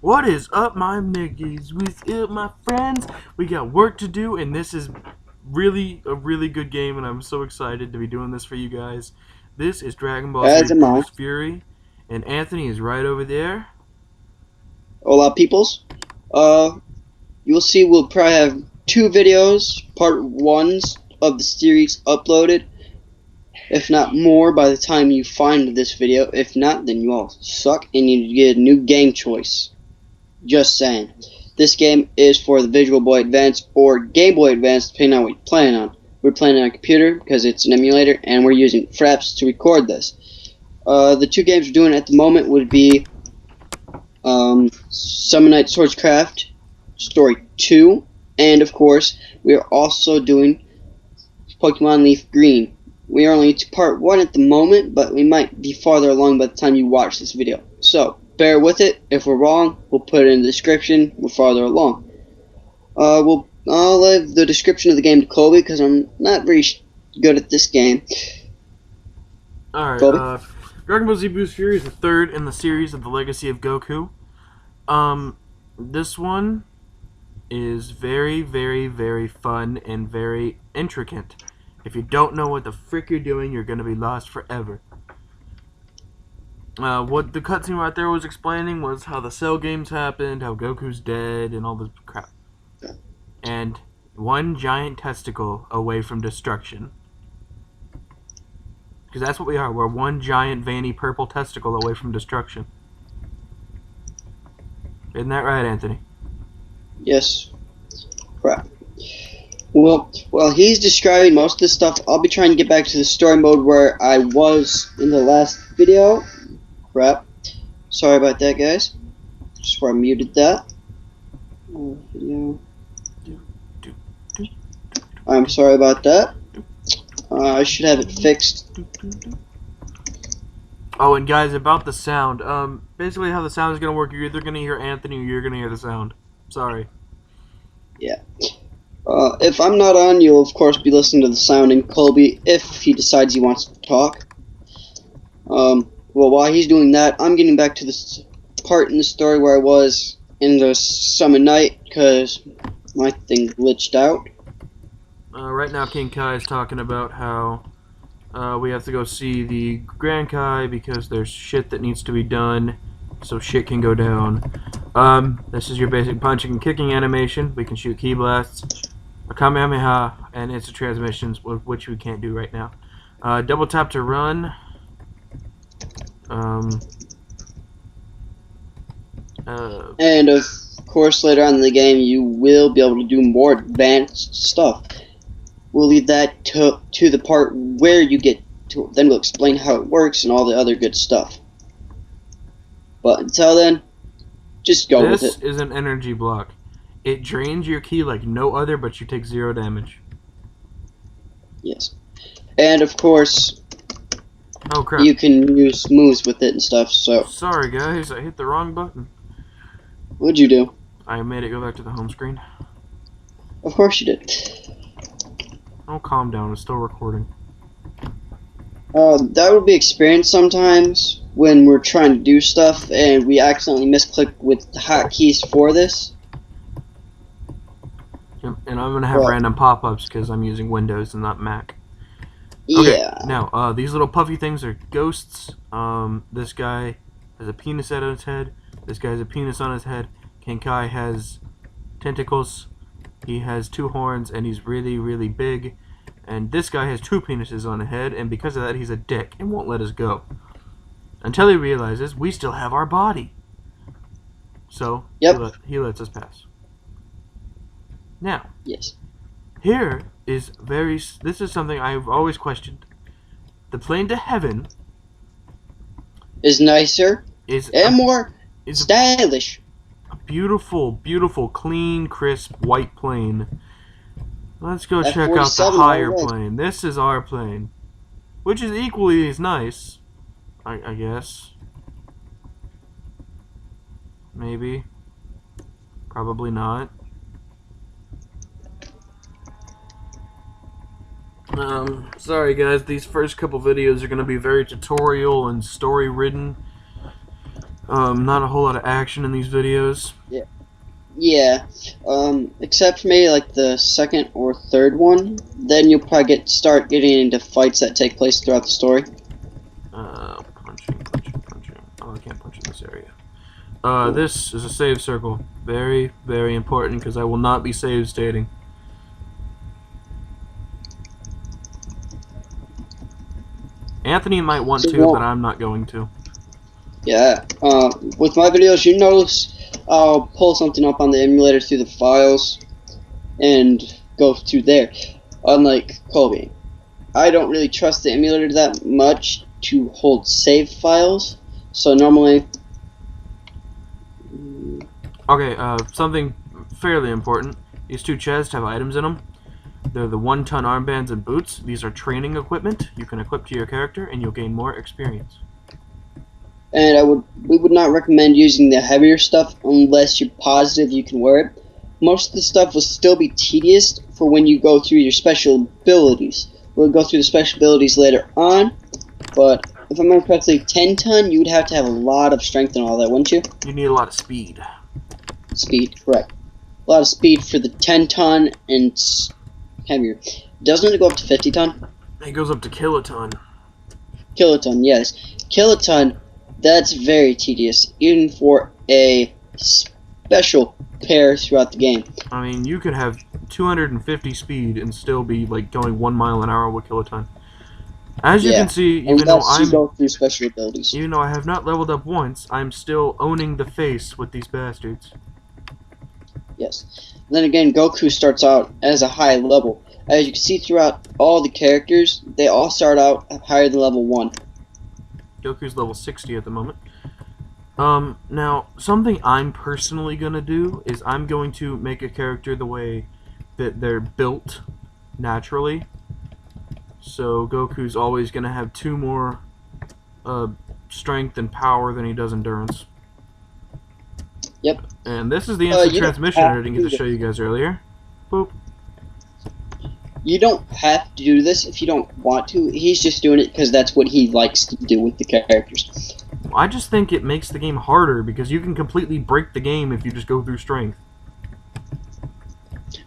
What is up, my niggas? What's up, my friends? We got work to do, and this is really a really good game, and I'm so excited to be doing this for you guys. This is Dragon Ball Z As am I. Boost Fury, and Anthony is right over there. Hola, peoples. Uh, you'll see we'll probably have two videos, part ones of the series uploaded, if not more, by the time you find this video. If not, then you all suck and you need to get a new game choice. Just saying. This game is for the Visual Boy Advance or Game Boy Advance, depending on what you're playing on. We're playing on a computer because it's an emulator, and we're using Fraps to record this. The two games we're doing at the moment would be Summon Night Swordscraft Story 2, and of course, we are also doing Pokemon Leaf Green. We are only to part 1 at the moment, but we might be farther along by the time you watch this video. So, bear with it. If we're wrong, we'll put it in the description. We're farther along. I'll leave the description of the game to Colby, because I'm not very good at this game. Alright, Colby? Dragon Ball Z Boost Fury is the third in the series of the Legacy of Goku. This one is very, very, very fun and very intricate. If you don't know what the frick you're doing, you're gonna be lost forever. What the cutscene right there was explaining was how the Cell games happened, how Goku's dead, and all this crap. And one giant testicle away from destruction. Because that's what we are. We're one giant veiny purple testicle away from destruction. Isn't that right, Anthony? Yes. Crap. Well, while he's describing most of this stuff, I'll be trying to get back to the story mode where I was in the last video. Crap. Sorry about that, guys. Just where I muted that. Video. I'm sorry about that. I should have it fixed. Oh, and guys, about the sound. Basically how the sound is going to work, you're either going to hear Anthony or you're going to hear the sound. Sorry. Yeah. If I'm not on, you'll of course be listening to the sound in Colby if he decides he wants to talk. Well, while he's doing that, I'm getting back to this part in the story where I was in the Summon Night, because my thing glitched out. Right now, King Kai is talking about how we have to go see the Grand Kai because there's shit that needs to be done so shit can go down. This is your basic punching and kicking animation. We can shoot ki blasts, a Kamehameha, and instant transmissions, which we can't do right now. Double tap to run. And of course, later on in the game, you will be able to do more advanced stuff. We'll leave that to the part where you get to. Then we'll explain how it works and all the other good stuff. But until then, just go with it. This is an energy block. It drains your ki like no other, but you take 0 damage. Yes. And of course, Oh crap. you can use moves with it and stuff, so. Sorry guys, I hit the wrong button. What'd you do? I made it go back to the home screen. Of course you did. Oh, calm down, it's still recording. That would be experienced sometimes when we're trying to do stuff and we accidentally misclick with the hotkeys for this. Yep, and I'm gonna have Well, random pop-ups because I'm using Windows and not Mac. Okay, yeah. now, these little puffy things are ghosts. This guy has a penis on his head. This guy has a penis on his head. King Kai has tentacles. He has 2 horns, and he's really, really big. And this guy has 2 penises on his head, and because of that, he's a dick and won't let us go. Until he realizes we still have our body. So, Yep. he lets us pass. Now, Yes. here is this is something I've always questioned. The plane to heaven Is nicer is and more is stylish. a beautiful, beautiful, clean, crisp, white plane. Let's go That check out the 47 higher already. plane. This is our plane, which is equally as nice, I guess. Maybe. Probably not. Sorry guys, these first couple videos are going to be very tutorial and story ridden. Not a whole lot of action in these videos. Yeah. Except for maybe like the second or third one, then you'll probably start getting into fights that take place throughout the story. Punching. Oh, I can't punch in this area. This is a save circle. Very, very important because I will not be save stating. Anthony might want to, but I'm not going to. Yeah. With my videos, you notice I'll pull something up on the emulator through the files and go to there. Unlike Colby, I don't really trust the emulator that much to hold save files. So normally. Okay. Something fairly important. These two chests have items in them. They're the 1-ton armbands and boots. These are training equipment you can equip to your character, and you'll gain more experience. And we would not recommend using the heavier stuff unless you're positive you can wear it. Most of the stuff will still be tedious for when you go through your special abilities. We'll go through the special abilities later on, but if I remember correctly, 10-ton, you would have to have a lot of strength and all that, wouldn't you? You need a lot of speed. Speed, correct. A lot of speed for the 10-ton and heavier. Doesn't it go up to 50-ton? It goes up to kiloton. Kiloton, yes. Kiloton, that's very tedious, even for a special pair throughout the game. I mean, you could have 250 speed and still be like going 1 mile an hour with kiloton. As you can see, even though you go through special abilities. Even though I have not leveled up once, I'm still owning the face with these bastards. Yes. Then again, Goku starts out as a high level. As you can see throughout all the characters, they all start out higher than level 1. Goku's level 60 at the moment. Now, something I'm personally gonna do is I'm going to make a character the way that they're built naturally. So Goku's always gonna have 2 more strength and power than he does endurance. Yep. And this is the instant transmission I didn't get to show you guys earlier. Boop. You don't have to do this if you don't want to. He's just doing it because that's what he likes to do with the characters. I just think it makes the game harder because you can completely break the game if you just go through strength.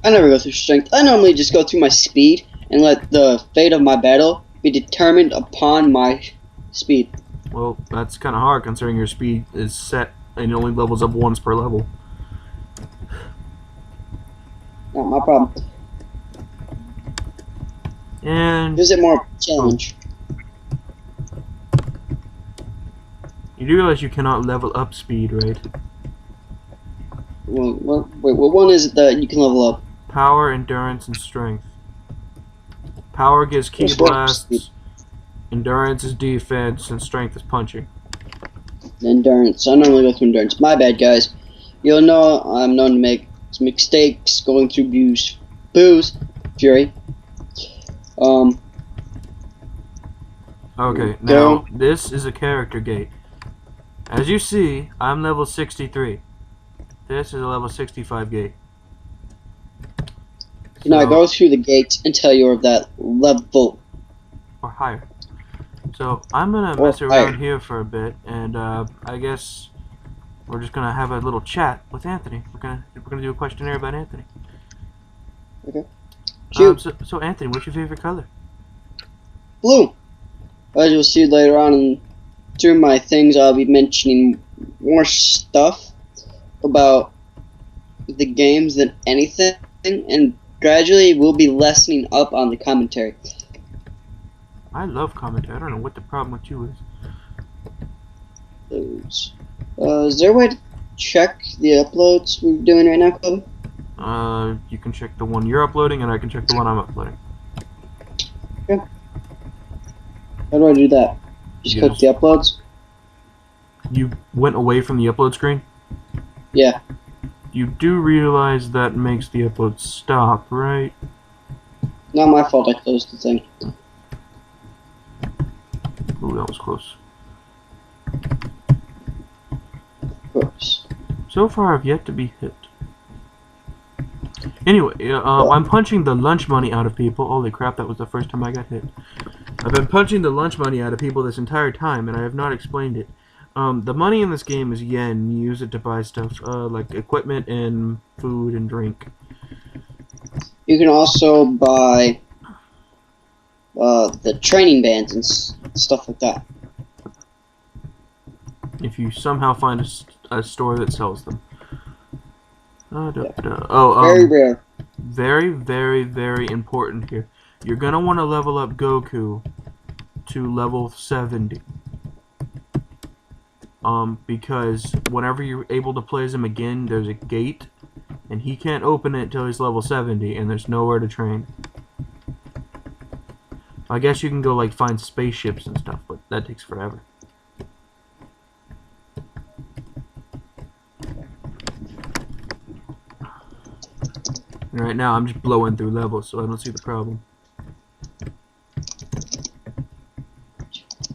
I never go through strength. I normally just go through my speed and let the fate of my battle be determined upon my speed. Well, that's kind of hard considering your speed is set and it only levels up once per level. Not my problem. And is it more of a challenge? You do realize you cannot level up speed, right? Wait, what one is it that you can level up? Power, endurance, and strength. Power gives ki blasts, endurance is defense, and strength is punching. Endurance. I normally go through endurance. My bad, guys. You'll know I'm known to make some mistakes going through buus, fury. Okay, now this is a character gate. As you see, I'm level 63. This is a level 65 gate. Now I go through the gates until you're of that level. Or higher. So I'm gonna mess around here for a bit, and I guess we're just gonna have a little chat with Anthony. We're gonna do a questionnaire about Anthony. Okay. Shoot. So Anthony, what's your favorite color? Blue. As you'll see later on through my things, I'll be mentioning more stuff about the games than anything, and gradually we'll be lessening up on the commentary. I love commentary. I don't know what the problem with you is. Is there a way to check the uploads we're doing right now, Kobe? You can check the one you're uploading, and I can check the one I'm uploading. Okay. How do I do that? Just click the uploads? You went away from the upload screen? Yeah. You do realize that makes the upload stop, right? Not my fault, I closed the thing. Ooh, that was close. Of course. So far, I've yet to be hit. Anyway, I'm punching the lunch money out of people. Holy crap, that was the first time I got hit. I've been punching the lunch money out of people this entire time, and I have not explained it. The money in this game is yen. You use it to buy stuff, like equipment and food and drink. You can also buy the training bands and stuff like that. If you somehow find a store that sells them. Yeah. Oh, Very rare. very, very, very important here. You're gonna want to level up Goku to level 70. Because whenever you're able to play as him again, there's a gate, and he can't open it until he's level 70, and there's nowhere to train. I guess you can go, like, find spaceships and stuff, but that takes forever. And right now, I'm just blowing through levels, so I don't see the problem.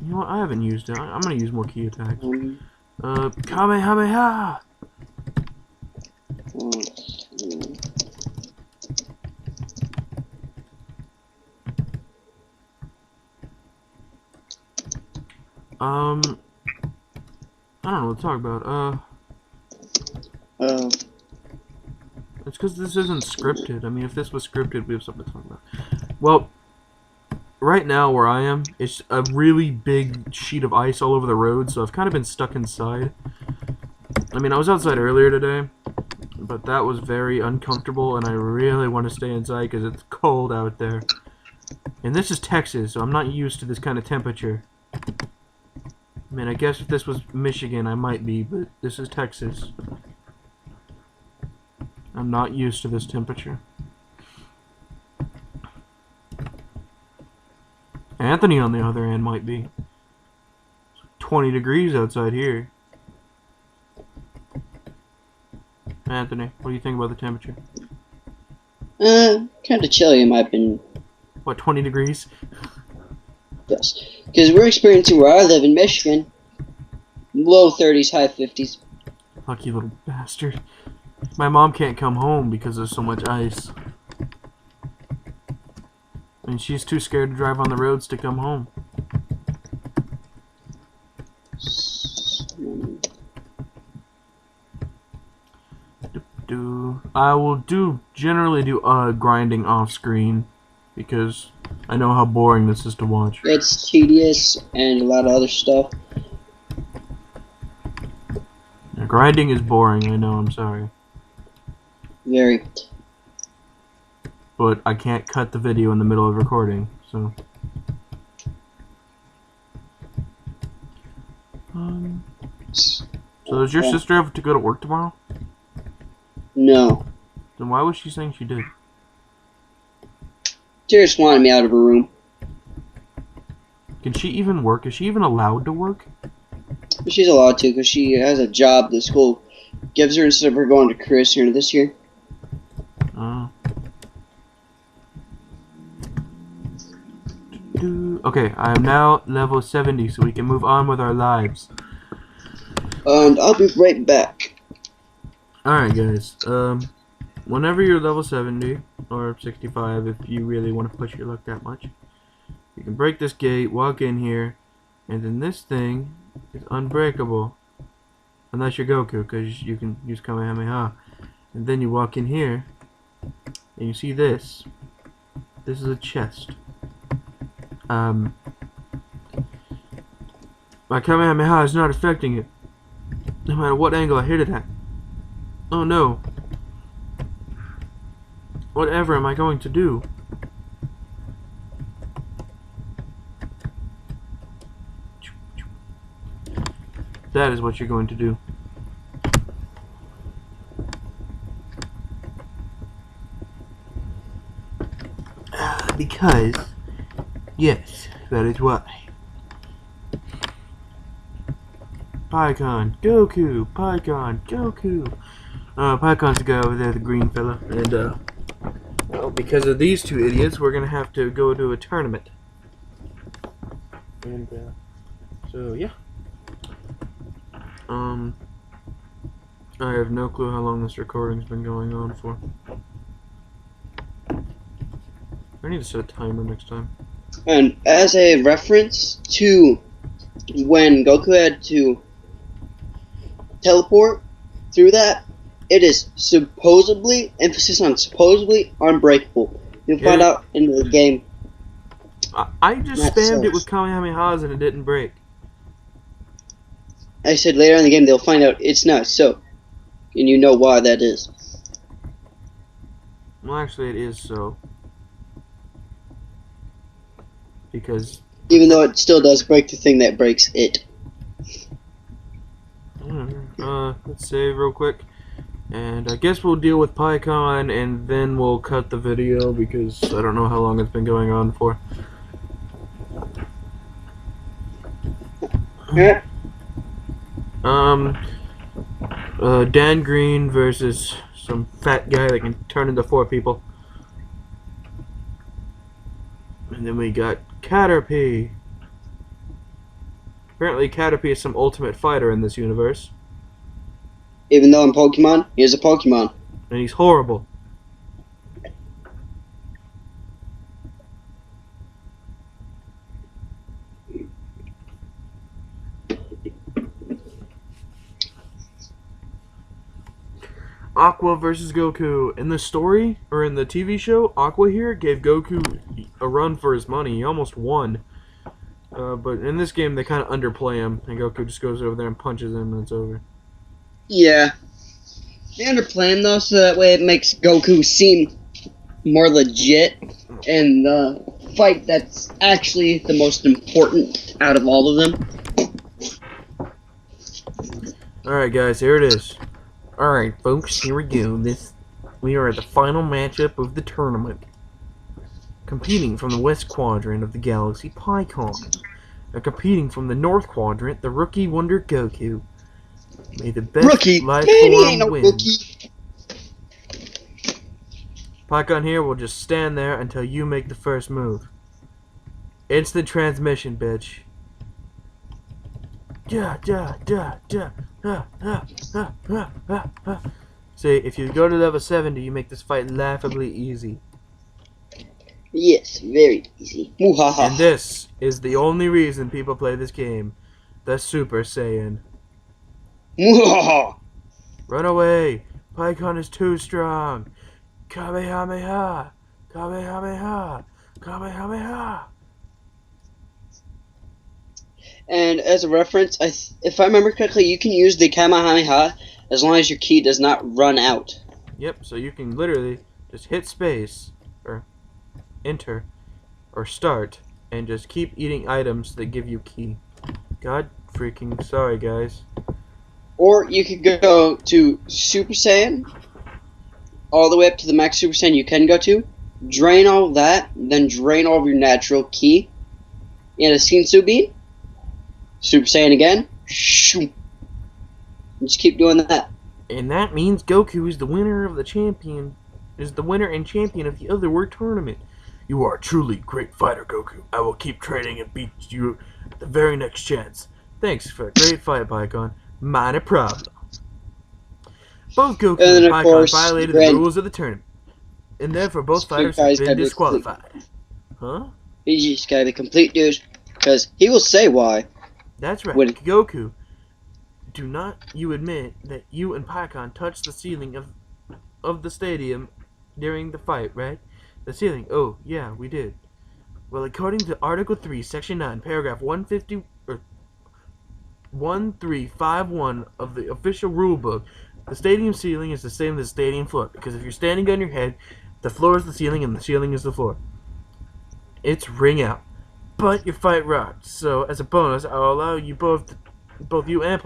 You know what? I haven't used it. I'm gonna use more key attacks. Kamehameha! I don't know what to talk about. It's because this isn't scripted. I mean, if this was scripted, we have something to talk about. Well, right now where I am, it's a really big sheet of ice all over the road, so I've kind of been stuck inside. I mean, I was outside earlier today, but that was very uncomfortable, and I really want to stay inside because it's cold out there. And this is Texas, so I'm not used to this kind of temperature. I mean, I guess if this was Michigan, I might be, but this is Texas. I'm not used to this temperature. Anthony, on the other hand, might be. It's 20 degrees outside here. Anthony, what do you think about the temperature? Kind of chilly in my opinion. What, 20 degrees? Yes, because we're experiencing where I live in Michigan, low 30s, high 50s. Lucky little bastard. My mom can't come home because there's so much ice. And she's too scared to drive on the roads to come home. I will generally do grinding off screen because I know how boring this is to watch. It's tedious and a lot of other stuff. Yeah, grinding is boring, I know, I'm sorry. Very. But I can't cut the video in the middle of recording, so. So does your sister have to go to work tomorrow? No. Then why was she saying she did? She just wanted me out of her room. Can she even work? Is she even allowed to work? She's allowed to because she has a job the school gives her instead of her going to career center this year. Okay, I am now level 70, so we can move on with our lives. And I'll be right back. Alright, guys. Whenever you're level 70, or 65 if you really want to push your luck that much, you can break this gate, walk in here, and then this thing is unbreakable. Unless you're Goku, because you can use Kamehameha. And then you walk in here, and you see this. This is a chest. My Kamehameha is not affecting it, no matter what angle I hit it at. Oh no. Whatever am I going to do? That is what you're going to do. Because, yes, that is why. Pycon, Goku, Pycon, Goku. Pycon's the guy over there, the green fella, and well, because of these two idiots, we're gonna have to go to a tournament. And so yeah. I have no clue how long this recording's been going on for. I need to set a timer next time. And as a reference to when Goku had to teleport through that, it is supposedly, emphasis on supposedly, unbreakable. You'll find out in the game. I just spammed it with Kamehamehas and it didn't break. I said later in the game they'll find out it's not so. And you know why that is. Well, actually, it is so. Because... Even though it still does break the thing that breaks it. Let's save real quick. And I guess we'll deal with PyCon and then we'll cut the video because I don't know how long it's been going on for. Yeah. Dan Green versus some fat guy that can turn into 4 people. And then we got Caterpie. Apparently Caterpie is some ultimate fighter in this universe. Even though in Pokemon, he is a Pokemon. And he's horrible. Aqua versus Goku. In the story, or in the TV show, Aqua here gave Goku a run for his money. He almost won. But in this game, they kind of underplay him, and Goku just goes over there and punches him, and it's over. Yeah. They underplay him, though, so that way it makes Goku seem more legit. And the fight that's actually the most important out of all of them. Alright, guys, here it is. Alright, folks, here we go. We are at the final matchup of the tournament. Competing from the West Quadrant of the galaxy, PyCon. And competing from the North Quadrant, the Rookie Wonder Goku. May the best Rookie! life Man, he form ain't no win. rookie! PyCon here will just stand there until you make the first move. Instant transmission, bitch. See, if you go to level 70, you make this fight laughably easy. Yes, very easy. Muhaha. And this is the only reason people play this game. The Super Saiyan. Muhaha. Run away! PyCon is too strong! Kamehameha! Kamehameha! Kamehameha! And as a reference, if I remember correctly, you can use the Kamehameha as long as your key does not run out. Yep, so you can literally just hit space, or enter, or start, and just keep eating items that give you key. God freaking sorry, guys. Or you could go to Super Saiyan, all the way up to the max Super Saiyan you can go to, drain all of that, then drain all of your natural ki, and a Shinsu Bean, Super Saiyan again, shoo. Just keep doing that. And that means Goku is the winner of the champion, is the winner and champion of the Otherworld tournament. You are a truly great fighter, Goku. I will keep training and beat you at the very next chance. Thanks for a great fight, PyCon. Not a problem. Both Goku and PyCon violated the rules of the tournament, and therefore both fighters have been disqualified. Huh? You just gotta be complete douche, because he will say why. That's right. Goku, do not you admit that you and PyCon touched the ceiling of the stadium during the fight, right? The ceiling. Oh, yeah, we did. Well, according to Article 3, Section 9, Paragraph 150 or 1351 of the official rulebook, the stadium ceiling is the same as the stadium floor, because if you're standing on your head, the floor is the ceiling and the ceiling is the floor. It's ring out. But your fight rocked, so as a bonus, I'll allow you both you and